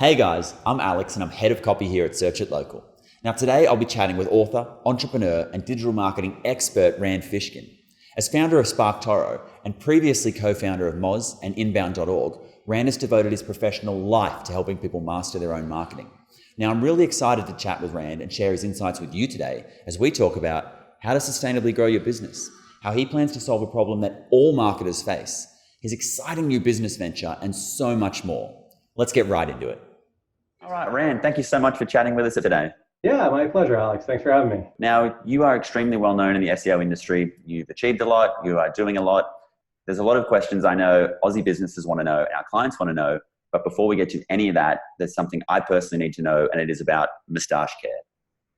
Hey guys, I'm Alex and I'm head of copy here at Search It Local. Now today I'll be chatting with author, entrepreneur and digital marketing expert Rand Fishkin. As founder of SparkToro and previously co-founder of Moz and inbound.org, Rand has devoted his professional life to helping people master their own marketing. Now I'm really excited to chat with Rand and share his insights with you today as we talk about how to sustainably grow your business, how he plans to solve a problem that all marketers face, his exciting new business venture and so much more. Let's get right into it. All right, Rand, thank you so much for chatting with us today. Yeah, my pleasure, Alex. Thanks for having me. Now, you are extremely well known in the SEO industry. You've achieved a lot. You are doing a lot. There's a lot of questions I know Aussie businesses want to know, our clients want to know. But before we get to any of that, there's something I personally need to know, and it is about Moustache care.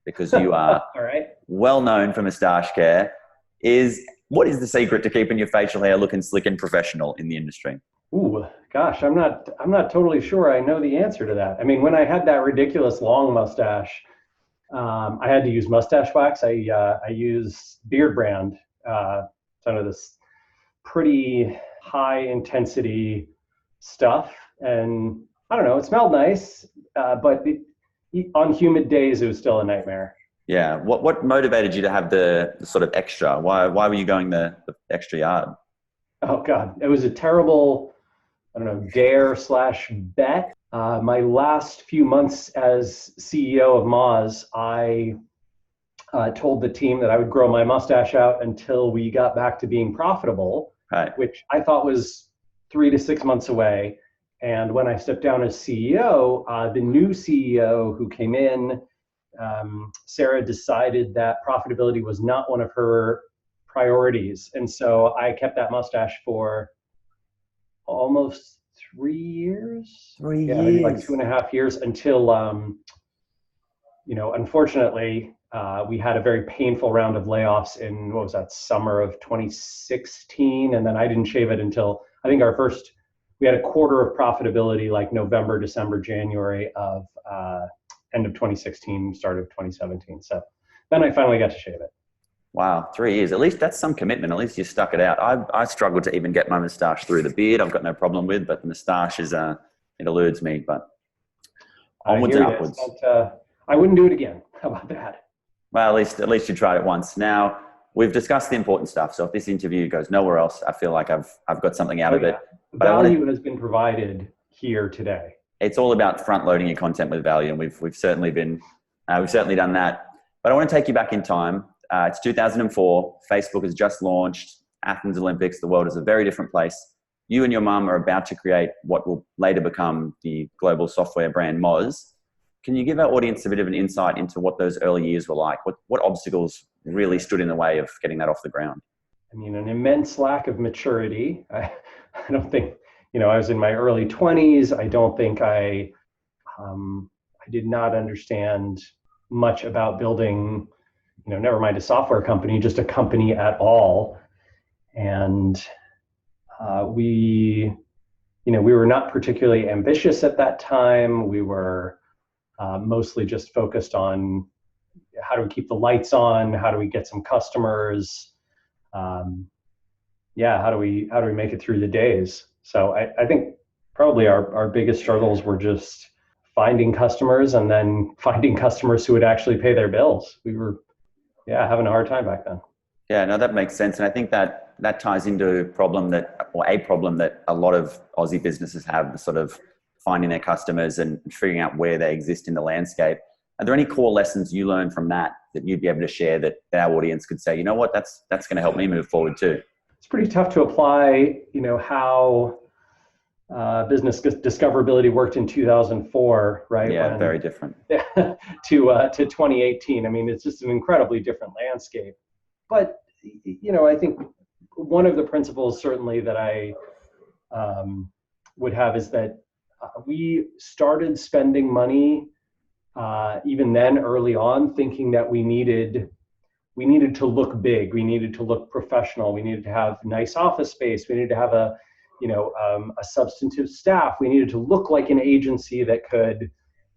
Because you are All right. well known for Moustache care. What is the secret to keeping your facial hair looking slick and professional in the industry? Ooh, gosh, I'm not totally sure I know the answer to that. I mean, when I had that ridiculous long mustache, I had to use mustache wax. I use Beard Brand, kind of this pretty high intensity stuff, and I don't know, it smelled nice, but on humid days it was still a nightmare. Yeah. What motivated you to have the sort of extra? Why were you going the extra yard? Oh God, it was a terrible, I don't know, dare/bet. My last few months as CEO of Moz, I told the team that I would grow my mustache out until we got back to being profitable, Right. which I thought was 3 to 6 months away. And when I stepped down as CEO, the new CEO who came in, Sarah, decided that profitability was not one of her priorities. And so I kept that mustache for almost 3 years. Yeah, maybe like 2.5 years until, unfortunately, we had a very painful round of layoffs in, what was that, summer of 2016. And then I didn't shave it until, I think we had a quarter of profitability, like November, December, January of end of 2016, start of 2017. So then I finally got to shave it. Wow, 3 years. At least that's some commitment. At least you stuck it out. I struggled to even get my moustache through. The beard I've got no problem with, but the moustache it eludes me. But onwards and upwards. I wouldn't do it again. How about that? Well, at least you tried it once. Now we've discussed the important stuff. So if this interview goes nowhere else, I feel like I've got something out of it. But value has been provided here today. It's all about front loading your content with value, and we've certainly done that. But I want to take you back in time. It's 2004. Facebook has just launched. Athens Olympics. The world is a very different place. You and your mum are about to create what will later become the global software brand Moz. Can you give our audience a bit of an insight into what those early years were like? What obstacles really stood in the way of getting that off the ground? I mean, an immense lack of maturity. I don't think, I was in my early 20s. I don't think I did not understand much about building, never mind a software company, just a company at all. And we were not particularly ambitious at that time. We were mostly just focused on how do we keep the lights on? How do we get some customers? How do we make it through the days? So I think probably our biggest struggles were just finding customers and then finding customers who would actually pay their bills. We were having a hard time back then. Yeah, no, that makes sense. And I think that ties into a problem that a lot of Aussie businesses have, the sort of finding their customers and figuring out where they exist in the landscape. Are there any core lessons you learned from that you'd be able to share that our audience could say, you know what, that's going to help me move forward too? It's pretty tough to apply, how business discoverability worked in 2004, right? Yeah, very different. to 2018. I mean, it's just an incredibly different landscape. But, I think one of the principles certainly that I would have is that we started spending money even then early on, thinking that we needed to look big, we needed to look professional, we needed to have nice office space, we needed to have a substantive staff, we needed to look like an agency that could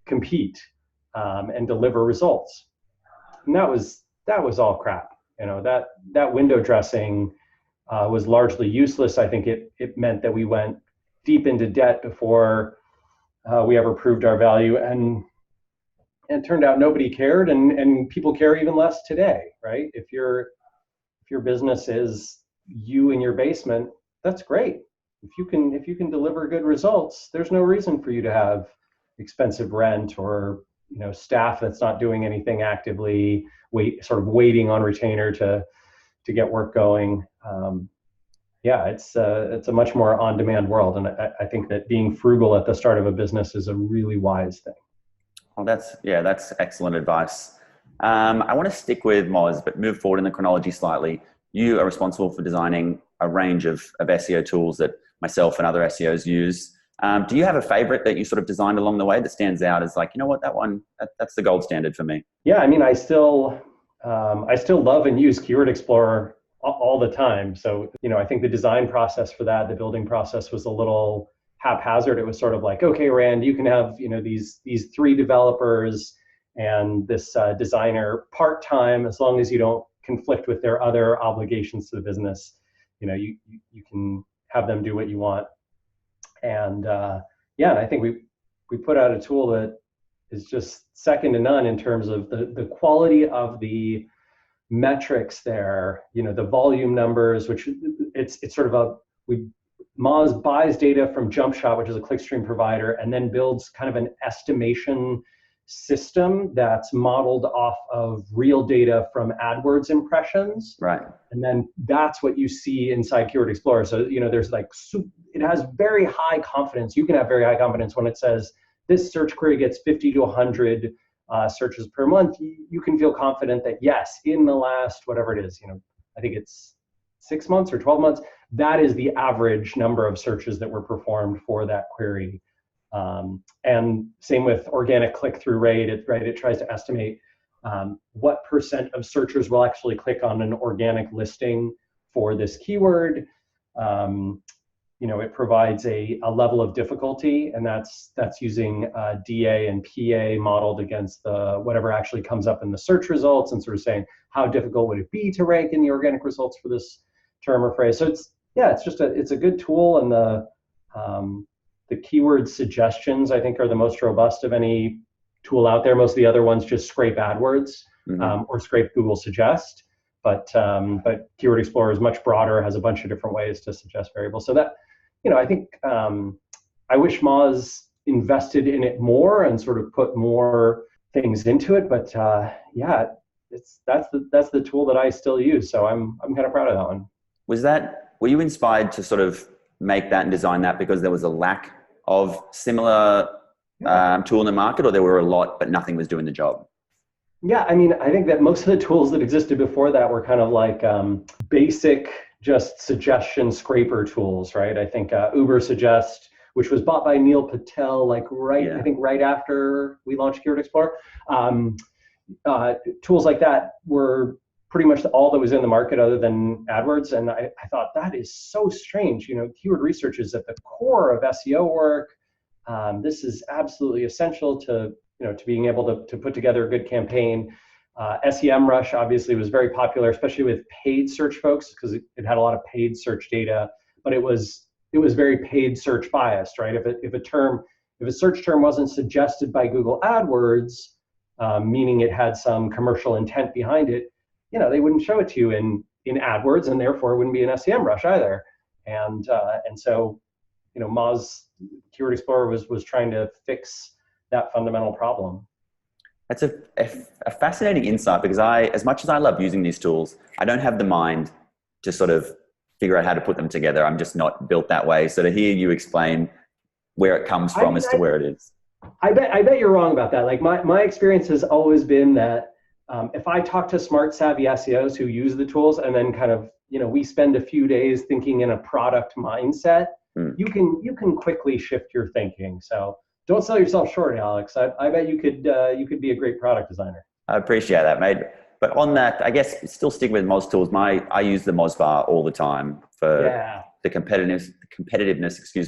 compete and deliver results. And that was all crap. That window dressing was largely useless. I think it meant that we went deep into debt before we ever proved our value. And it turned out nobody cared, and people care even less today, right? If your business is you in your basement, that's great. If you can deliver good results, there's no reason for you to have expensive rent or staff that's not doing anything actively, waiting on retainer to get work going. Yeah, it's a much more on-demand world, and I think that being frugal at the start of a business is a really wise thing. Well, that's excellent advice. I want to stick with Moz, but move forward in the chronology slightly. You are responsible for designing a range of SEO tools that myself and other SEOs use. Do you have a favorite that you sort of designed along the way that stands out as like, that's the gold standard for me? Yeah, I mean, I still love and use Keyword Explorer all the time. So, I think the design process for that, the building process was a little haphazard. It was sort of like, okay, Rand, you can have, these 3 developers and this designer part-time, as long as you don't conflict with their other obligations to the business. You can have them do what you want. And and I think we put out a tool that is just second to none in terms of the quality of the metrics there, the volume numbers, which it's sort of Moz buys data from JumpShot, which is a clickstream provider, and then builds kind of an estimation system that's modeled off of real data from AdWords impressions. Right. And then that's what you see inside Keyword Explorer. So, there's it has very high confidence. You can have very high confidence when it says this search query gets 50 to 100 searches per month. You can feel confident that yes, in the last, whatever it is, I think it's 6 months or 12 months, that is the average number of searches that were performed for that query. And same with organic click-through rate. It tries to estimate what % of searchers will actually click on an organic listing for this keyword. It provides a level of difficulty, and that's using DA and PA modeled against whatever actually comes up in the search results, and sort of saying how difficult would it be to rank in the organic results for this term or phrase. So it's a good tool, and the keyword suggestions, I think, are the most robust of any tool out there. Most of the other ones just scrape AdWords or scrape Google Suggest. But Keyword Explorer is much broader, has a bunch of different ways to suggest variables. So that, I think I wish Moz invested in it more and sort of put more things into it. But that's the tool that I still use. So I'm kind of proud of that one. Were you inspired to sort of make that and design that because there was a lack of similar tool in the market, or there were a lot, but nothing was doing the job? Yeah, I mean, I think that most of the tools that existed before that were kind of like basic, just suggestion scraper tools, right? I think Uber Suggest, which was bought by Neil Patel, I think right after we launched Keyword Explorer. Tools like that were pretty much all that was in the market other than AdWords. And I thought that is so strange. Keyword research is at the core of SEO work. This is absolutely essential to being able to put together a good campaign. SEMrush obviously was very popular, especially with paid search folks, because it had a lot of paid search data, but it was very paid search biased, right? If a search term wasn't suggested by Google AdWords, meaning it had some commercial intent behind it, they wouldn't show it to you in AdWords, and therefore it wouldn't be in SEMrush either. And so, Moz Keyword Explorer was trying to fix that fundamental problem. That's a fascinating insight, because as much as I love using these tools, I don't have the mind to sort of figure out how to put them together. I'm just not built that way. So to hear you explain where it comes from as to where it is. I bet you're wrong about that. Like my experience has always been that if I talk to smart, savvy SEOs who use the tools, and then kind of, we spend a few days thinking in a product mindset, you can quickly shift your thinking. So don't sell yourself short, Alex. I bet you could be a great product designer. I appreciate that, mate. But on that, I guess still sticking with Moz tools, I use the Moz bar all the time for the competitiveness,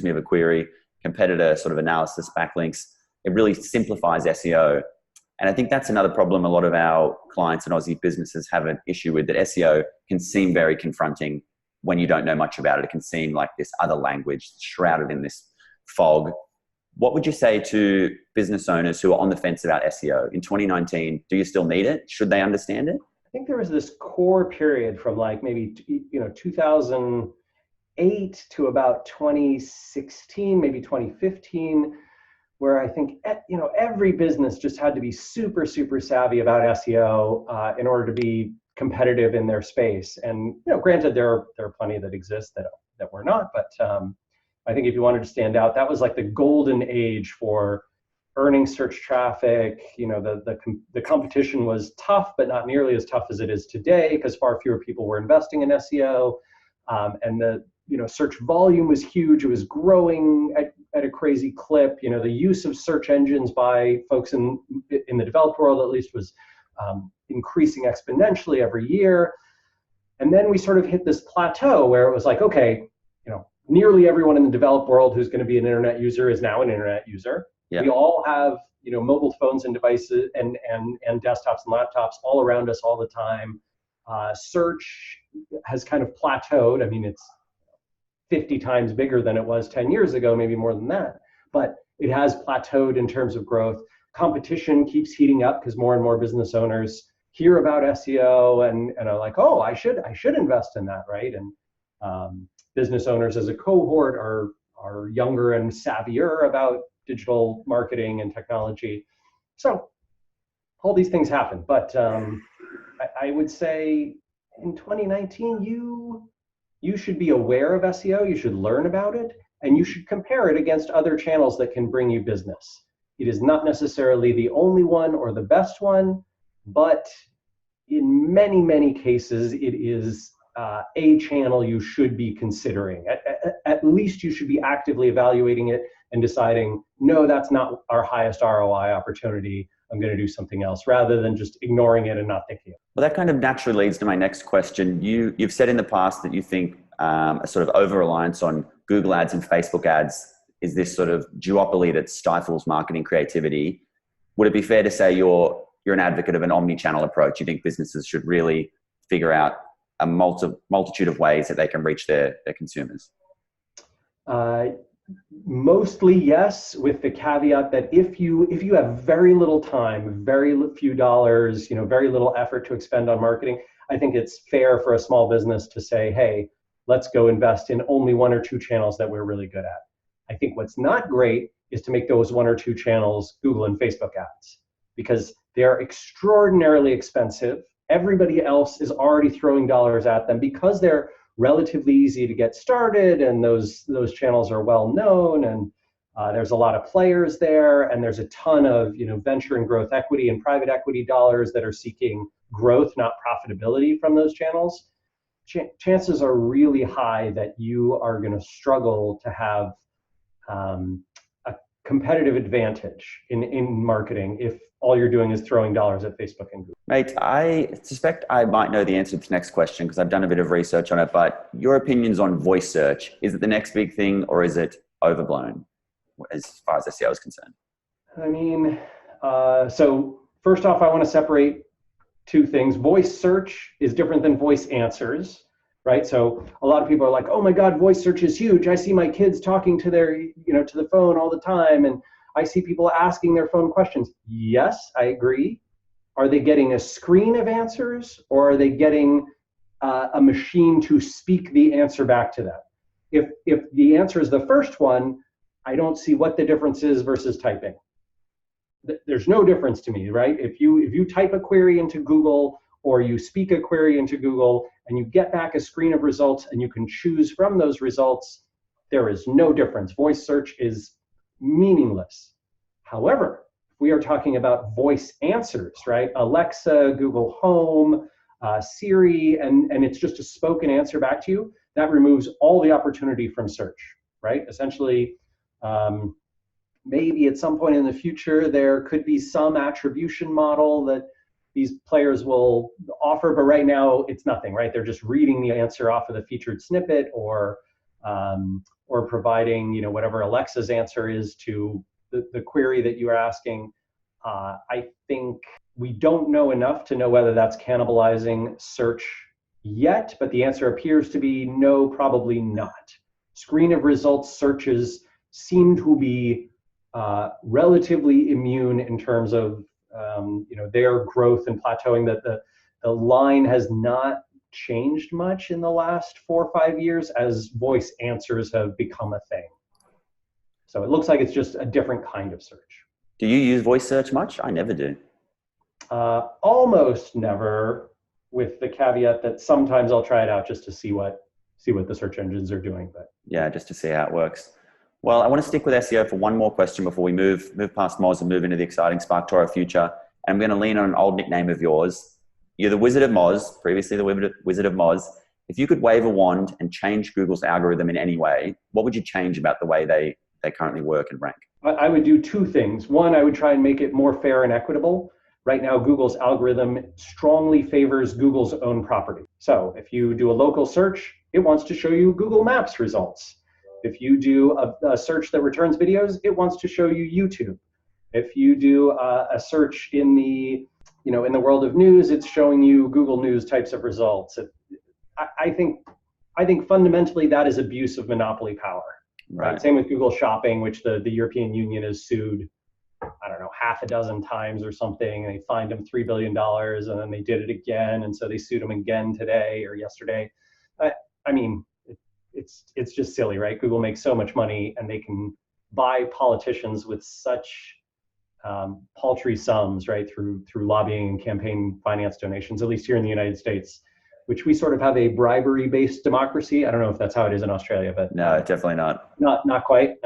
of a query, competitor sort of analysis, backlinks. It really simplifies SEO. And I think that's another problem a lot of our clients and Aussie businesses have an issue with, that SEO can seem very confronting when you don't know much about it. It can seem like this other language shrouded in this fog. What would you say to business owners who are on the fence about SEO in 2019? Do you still need it? Should they understand it? I think there was this core period from like maybe 2008 to about 2016, maybe 2015, where I think every business just had to be super super savvy about SEO in order to be competitive in their space. And granted, there are plenty that exist that were not, but I think if you wanted to stand out, that was like the golden age for earning search traffic. The competition was tough, but not nearly as tough as it is today because far fewer people were investing in SEO, and the search volume was huge. It was growing at a crazy clip. The use of search engines by folks in the developed world, at least, was increasing exponentially every year. And then we sort of hit this plateau where it was like, okay, nearly everyone in the developed world who's going to be an internet user is now an internet user. Yeah. We all have mobile phones and devices and desktops and laptops all around us all the time. Search has kind of plateaued. I mean, it's 50 times bigger than it was 10 years ago, maybe more than that, but it has plateaued in terms of growth. Competition keeps heating up because more and more business owners hear about SEO and are like, oh, I should invest in that, right? And business owners as a cohort are younger and savvier about digital marketing and technology. So all these things happen, but I would say in 2019, you should be aware of SEO, you should learn about it, and you should compare it against other channels that can bring you business. It is not necessarily the only one or the best one, but in many, many cases, it is a channel you should be considering. At least you should be actively evaluating it and deciding, no, that's not our highest ROI opportunity. I'm going to do something else, rather than just ignoring it and not thinking. Well, that kind of naturally leads to my next question. You've said in the past that you think a sort of over-reliance on Google ads and Facebook ads is this sort of duopoly that stifles marketing creativity. Would it be fair to say you're an advocate of an omni-channel approach? You think businesses should really figure out a multitude of ways that they can reach their consumers? Mostly yes, with the caveat that if you have very little time, very few dollars, very little effort to expend on marketing, I think it's fair for a small business to say, hey, let's go invest in only one or two channels that we're really good at. I think what's not great is to make those one or two channels Google and Facebook ads, because they're extraordinarily expensive. Everybody else is already throwing dollars at them because they're relatively easy to get started, and those channels are well known, and there's a lot of players there, and there's a ton of venture and growth equity and private equity dollars that are seeking growth, not profitability, from those channels. Chances are really high that you are going to struggle to have a competitive advantage in marketing if all you're doing is throwing dollars at Facebook and Google. Mate, I suspect I might know the answer to this next question because I've done a bit of research on it, but your opinions on voice search, is it the next big thing or is it overblown as far as SEO is concerned? I mean, so first off, I want to separate two things. Voice search is different than voice answers, right? So a lot of people are like, oh my God, voice search is huge. I see my kids talking to their, to the phone all the time, and I see people asking their phone questions. Yes, I agree. Are they getting a screen of answers, or are they getting a machine to speak the answer back to them? If the answer is the first one, I don't see what the difference is versus typing. There's no difference to me, right? If you type a query into Google, or you speak a query into Google, and you get back a screen of results and you can choose from those results, there is no difference. Voice search is meaningless. However, if we are talking about voice answers, right? Alexa, Google Home, Siri, and it's just a spoken answer back to you, that removes all the opportunity from search, right? Essentially, maybe at some point in the future, there could be some attribution model that these players will offer, but right now it's nothing, right? They're just reading the answer off of the featured snippet, or providing, whatever Alexa's answer is to the query that you are asking. I think we don't know enough to know whether that's cannibalizing search yet, but the answer appears to be no, probably not. Screen of results searches seem to be relatively immune in terms of their growth and plateauing. That the line has not changed much in the last 4 or 5 years as voice answers have become a thing. So it looks like it's just a different kind of search. Do you use voice search much? I never do. Almost never, with the caveat that sometimes I'll try it out just to see what the search engines are doing. But yeah, just to see how it works. Well, I want to stick with SEO for one more question before we move past Moz and move into the exciting SparkToro future. And I'm going to lean on an old nickname of yours. You're the Wizard of Moz, previously the Wizard of Moz. If you could wave a wand and change Google's algorithm in any way, what would you change about the way they currently work and rank? I would do two things. One, I would try and make it more fair and equitable. Right now, Google's algorithm strongly favors Google's own property. So if you do a local search, it wants to show you Google Maps results. If you do a search that returns videos, it wants to show you YouTube. If you do a search in the world of news, it's showing you Google News types of results. I think fundamentally that is abuse of monopoly power. Right. Same with Google Shopping, which the European Union has sued, I don't know, half a dozen times or something. And they fined them $3 billion, and then they did it again. And so they sued them again today or yesterday. I mean, it's just silly, right? Google makes so much money, and they can buy politicians with such paltry sums, right, through lobbying and campaign finance donations, at least here in the United States, which we sort of have a bribery-based democracy. I don't know if that's how it is in Australia, but no, definitely not. Not quite.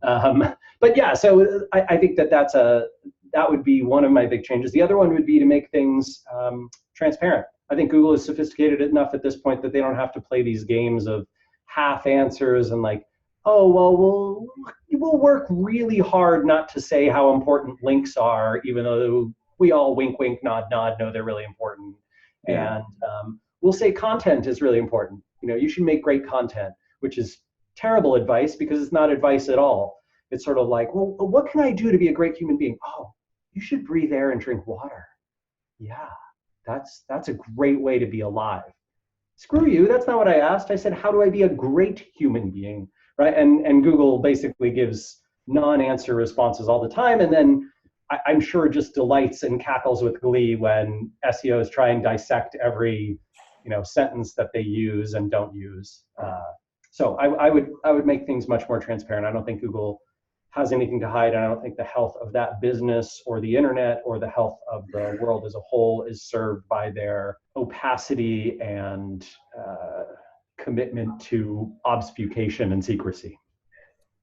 But yeah, so I think that would be one of my big changes. The other one would be to make things transparent. I think Google is sophisticated enough at this point that they don't have to play these games of half answers and like, oh, well, we'll work really hard not to say how important links are, even though we all wink, wink, nod, nod, know they're really important. Yeah. And we'll say content is really important. You should make great content, which is terrible advice because it's not advice at all. It's sort of like, well, what can I do to be a great human being? Oh, you should breathe air and drink water. Yeah, that's a great way to be alive. Screw you, that's not what I asked. I said, how do I be a great human being, right? And Google basically gives non-answer responses all the time, and then I'm sure just delights and cackles with glee when SEOs try and dissect every sentence that they use and don't use. So I would make things much more transparent. I don't think Google has anything to hide, and I don't think the health of that business or the internet or the health of the world as a whole is served by their opacity and commitment to obfuscation and secrecy.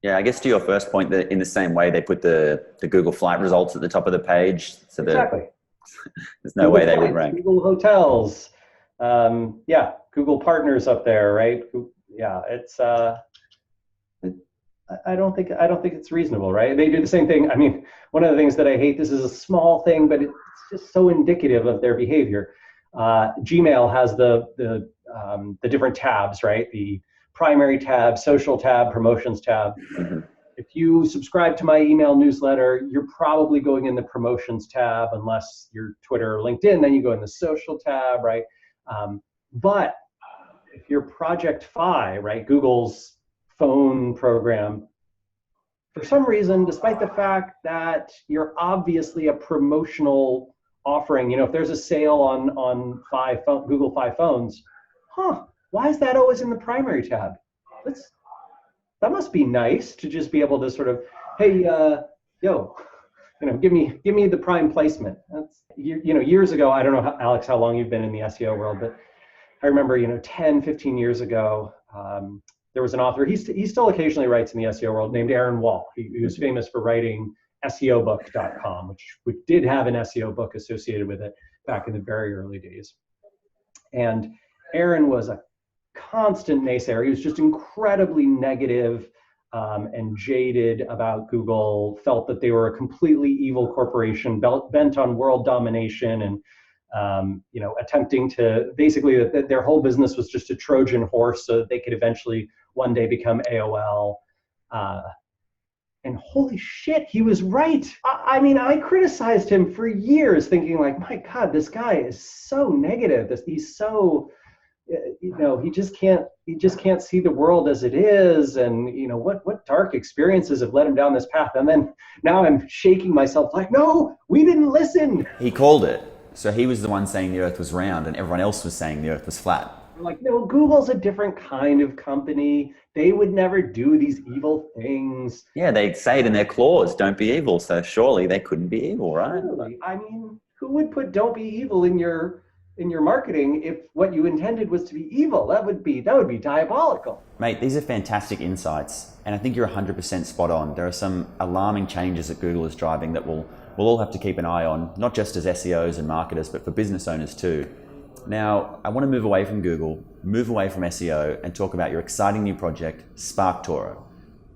Yeah, I guess to your first point, that in the same way they put the Google flight results at the top of the page, so exactly. There's no way they would rank. Google hotels, Google partners up there, right? Yeah, it's. I don't think it's reasonable, right? They do the same thing. I mean, one of the things that I hate, this is a small thing, but it's just so indicative of their behavior. Gmail has the different tabs, right? The primary tab, social tab, promotions tab. Mm-hmm. If you subscribe to my email newsletter, you're probably going in the promotions tab, unless you're Twitter or LinkedIn, then you go in the social tab, right? But if you're Project Fi, right, Google's phone program, for some reason, despite the fact that you're obviously a promotional offering, if there's a sale on Google Fi phones, why is that always in the primary tab? That must be nice to just be able to sort of, hey, give me the prime placement. That's, years ago, I don't know, Alex, how long you've been in the SEO world, but I remember, 10, 15 years ago, there was an author, he still occasionally writes in the SEO world, named Aaron Wall. He was famous for writing SEObook.com, which did have an SEO book associated with it back in the very early days. And Aaron was a constant naysayer. He was just incredibly negative and jaded about Google, felt that they were a completely evil corporation bent on world domination and attempting to basically that their whole business was just a Trojan horse so that they could eventually one day become AOL. And holy shit, he was right. I mean, I criticized him for years thinking like, my God, this guy is so negative. He's so, he just can't see the world as it is, and what dark experiences have led him down this path. And then now I'm shaking myself like, no, we didn't listen. He called it. So he was the one saying the earth was round and everyone else was saying the earth was flat. I'm like, no, Google's a different kind of company. They would never do these evil things. Yeah, they say it in their clause, don't be evil. So surely they couldn't be evil, right? Surely. I mean, who would put "don't be evil" in your marketing if what you intended was to be evil? That would be diabolical. Mate, these are fantastic insights, and I think you're 100% spot on. There are some alarming changes that Google is driving that we'll all have to keep an eye on, not just as SEOs and marketers, but for business owners too. Now, I want to move away from Google, move away from SEO, and talk about your exciting new project, SparkToro.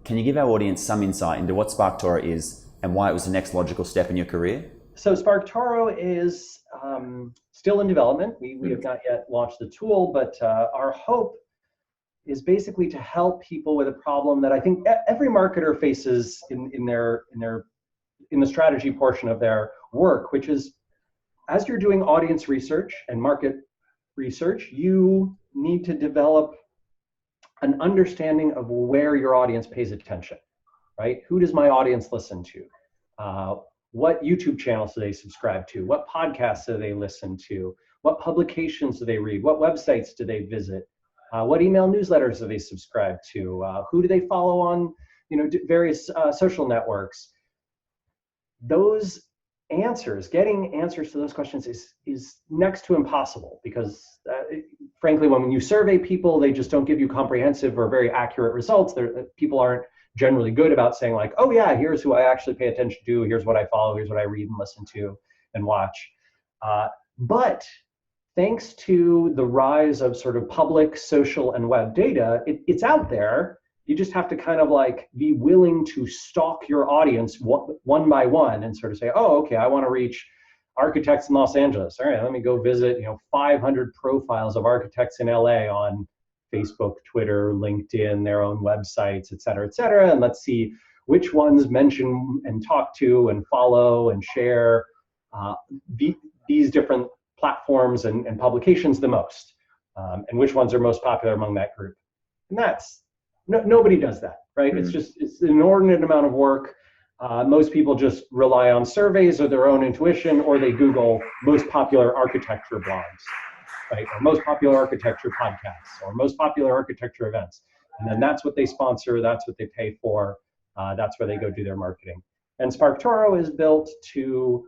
Can you give our audience some insight into what SparkToro is and why it was the next logical step in your career? So SparkToro is still in development. We have not yet launched the tool, but our hope is basically to help people with a problem that I think every marketer faces in the strategy portion of their work, which is, as you're doing audience research and market research, you need to develop an understanding of where your audience pays attention, right? Who does my audience listen to? What YouTube channels do they subscribe to? What podcasts do they listen to? What publications do they read? What websites do they visit? What email newsletters do they subscribe to? Who do they follow on, various social networks? Those answers, getting answers to those questions is next to impossible, because frankly, when you survey people, they just don't give you comprehensive or very accurate results. People aren't generally good about saying like, oh yeah, here's who I actually pay attention to, here's what I follow, here's what I read and listen to and watch. But thanks to the rise of sort of public, social, and web data, it's out there. You just have to kind of like be willing to stalk your audience one by one and sort of say, oh, okay, I want to reach architects in Los Angeles. All right, let me go visit 500 profiles of architects in LA on Facebook, Twitter, LinkedIn, their own websites, et cetera, and let's see which ones mention and talk to and follow and share these different platforms and publications the most, and which ones are most popular among that group. And that's nobody does that, right? Mm-hmm. It's an inordinate amount of work. Most people just rely on surveys or their own intuition, or they Google most popular architecture blogs, right? Or most popular architecture podcasts, or most popular architecture events. And then that's what they sponsor, that's what they pay for, that's where they go do their marketing. And SparkToro is built to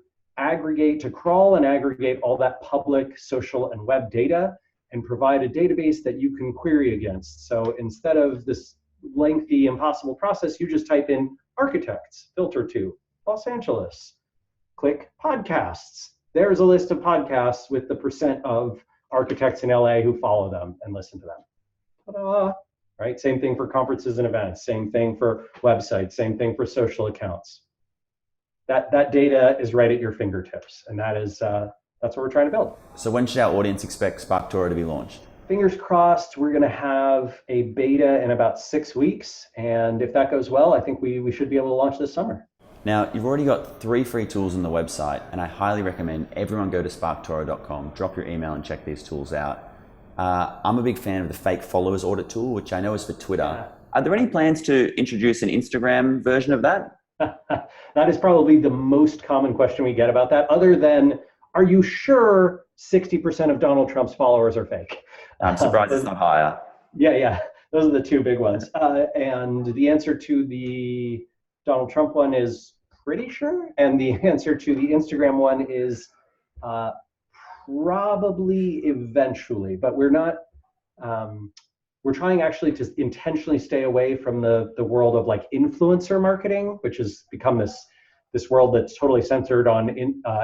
crawl and aggregate all that public, social, and web data and provide a database that you can query against. So instead of this lengthy, impossible process, you just type in architects, filter to Los Angeles, click podcasts. There's a list of podcasts with the percent of architects in LA who follow them and listen to them. Ta-da! Right? Same thing for conferences and events, same thing for websites, same thing for social accounts. That data is right at your fingertips, and that's what we're trying to build. So when should our audience expect SparkToro to be launched? Fingers crossed, we're going to have a beta in about 6 weeks, and if that goes well, I think we should be able to launch this summer. Now, you've already got 3 free tools on the website, and I highly recommend everyone go to sparktoro.com, drop your email and check these tools out. I'm a big fan of the fake followers audit tool, which I know is for Twitter. Yeah. Are there any plans to introduce an Instagram version of that? That is probably the most common question we get about that, other than, are you sure 60% of Donald Trump's followers are fake? I'm surprised it's not higher. Yeah. Those are the 2 big ones. And the answer to the Donald Trump one is pretty sure. And the answer to the Instagram one is probably eventually. But we're not, we're trying actually to intentionally stay away from the world of like influencer marketing, which has become this world that's totally centered on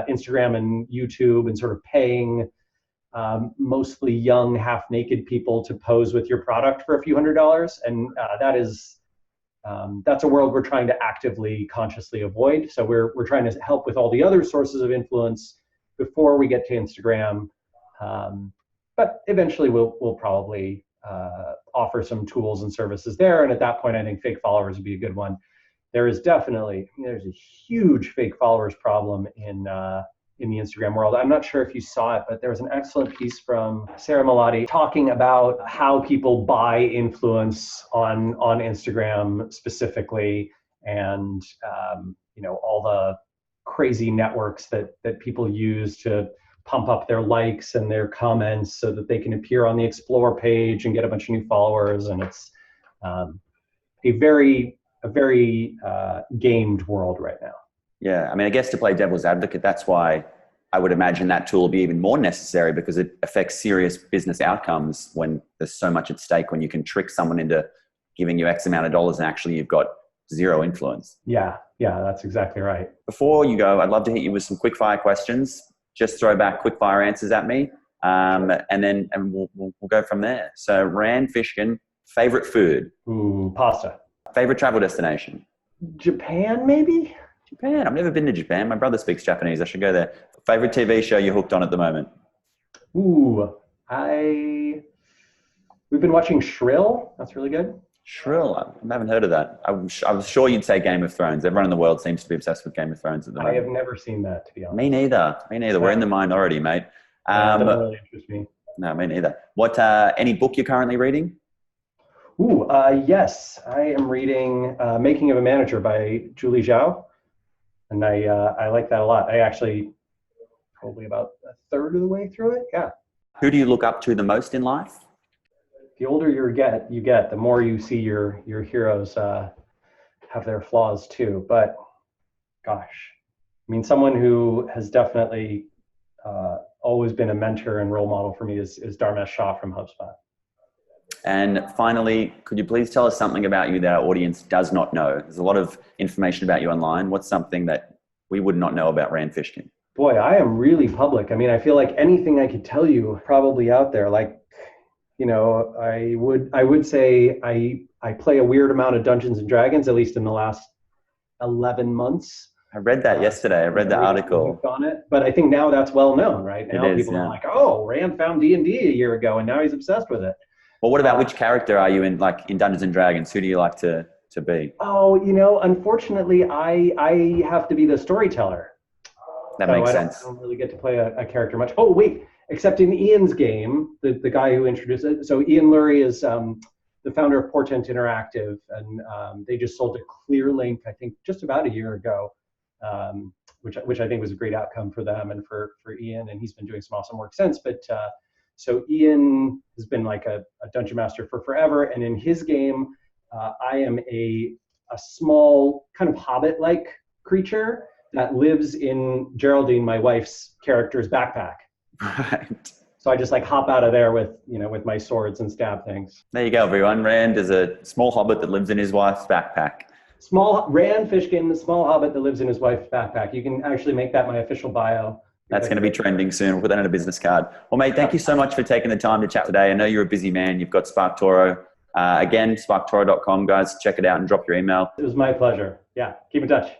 Instagram and YouTube and sort of paying mostly young, half-naked people to pose with your product for a few $100s, and that's a world we're trying to actively, consciously avoid. So we're trying to help with all the other sources of influence before we get to Instagram, but eventually we'll probably offer some tools and services there. And at that point, I think fake followers would be a good one. There's a huge fake followers problem in in the Instagram world. I'm not sure if you saw it, but there was an excellent piece from Sarah Malati talking about how people buy influence on Instagram specifically, and all the crazy networks that people use to pump up their likes and their comments so that they can appear on the Explore page and get a bunch of new followers. And it's a very gamed world right now. Yeah, I mean, I guess to play devil's advocate, that's why I would imagine that tool will be even more necessary, because it affects serious business outcomes when there's so much at stake, when you can trick someone into giving you X amount of dollars and actually you've got zero influence. Yeah, that's exactly right. Before you go, I'd love to hit you with some quick fire questions. Just throw back quick fire answers at me, and we'll go from there. So, Rand Fishkin, favorite food? Ooh, pasta. Favorite travel destination? Japan, maybe? Japan. I've never been to Japan. My brother speaks Japanese. I should go there. Favorite TV show you're hooked on at the moment? Ooh, we've been watching Shrill. That's really good. Shrill. I haven't heard of that. I was sure you'd say Game of Thrones. Everyone in the world seems to be obsessed with Game of Thrones at the moment. I have never seen that, to be honest. Me neither. We're in the minority, mate. That doesn't really interest me. No, me neither. What? Any book you're currently reading? Ooh, yes. I am reading Making of a Manager by Julie Zhao. And I like that a lot. I actually probably about a third of the way through it. Yeah. Who do you look up to the most in life? The older you get, the more you see your heroes have their flaws too. But gosh, I mean, someone who has definitely always been a mentor and role model for me is Dharmesh Shah from HubSpot. And finally, could you please tell us something about you that our audience does not know? There's a lot of information about you online. What's something that we would not know about Rand Fishkin? Boy, I am really public. I mean, I feel like anything I could tell you probably out there. Like, I would say I play a weird amount of Dungeons and Dragons, at least in the last 11 months. I read that yesterday. I read the article on it, but I think now that's well known, right? Now people are like, "Oh, Rand found D&D a year ago, and now he's obsessed with it." Well, what about which character are you in Dungeons and Dragons? Who do you like to be? Oh, unfortunately, I have to be the storyteller. That makes sense. I don't really get to play a character much. Oh, wait, except in Ian's game, the guy who introduced it. So Ian Lurie is the founder of Portent Interactive, and they just sold to ClearLink, I think, just about a year ago, which I think was a great outcome for them and for Ian, and he's been doing some awesome work since. But so Ian has been like a dungeon master for forever, and in his game, I am a small kind of hobbit-like creature that lives in Geraldine, my wife's character's backpack. Right. So I just hop out of there with my swords and stab things. There you go, everyone. Rand is a small hobbit that lives in his wife's backpack. Rand Fishkin, the small hobbit that lives in his wife's backpack. You can actually make that my official bio. That's going to be trending soon. We'll put that on a business card. Well, mate, thank you so much for taking the time to chat today. I know you're a busy man. You've got SparkToro. Again, SparkToro.com, guys. Check it out and drop your email. It was my pleasure. Yeah, keep in touch.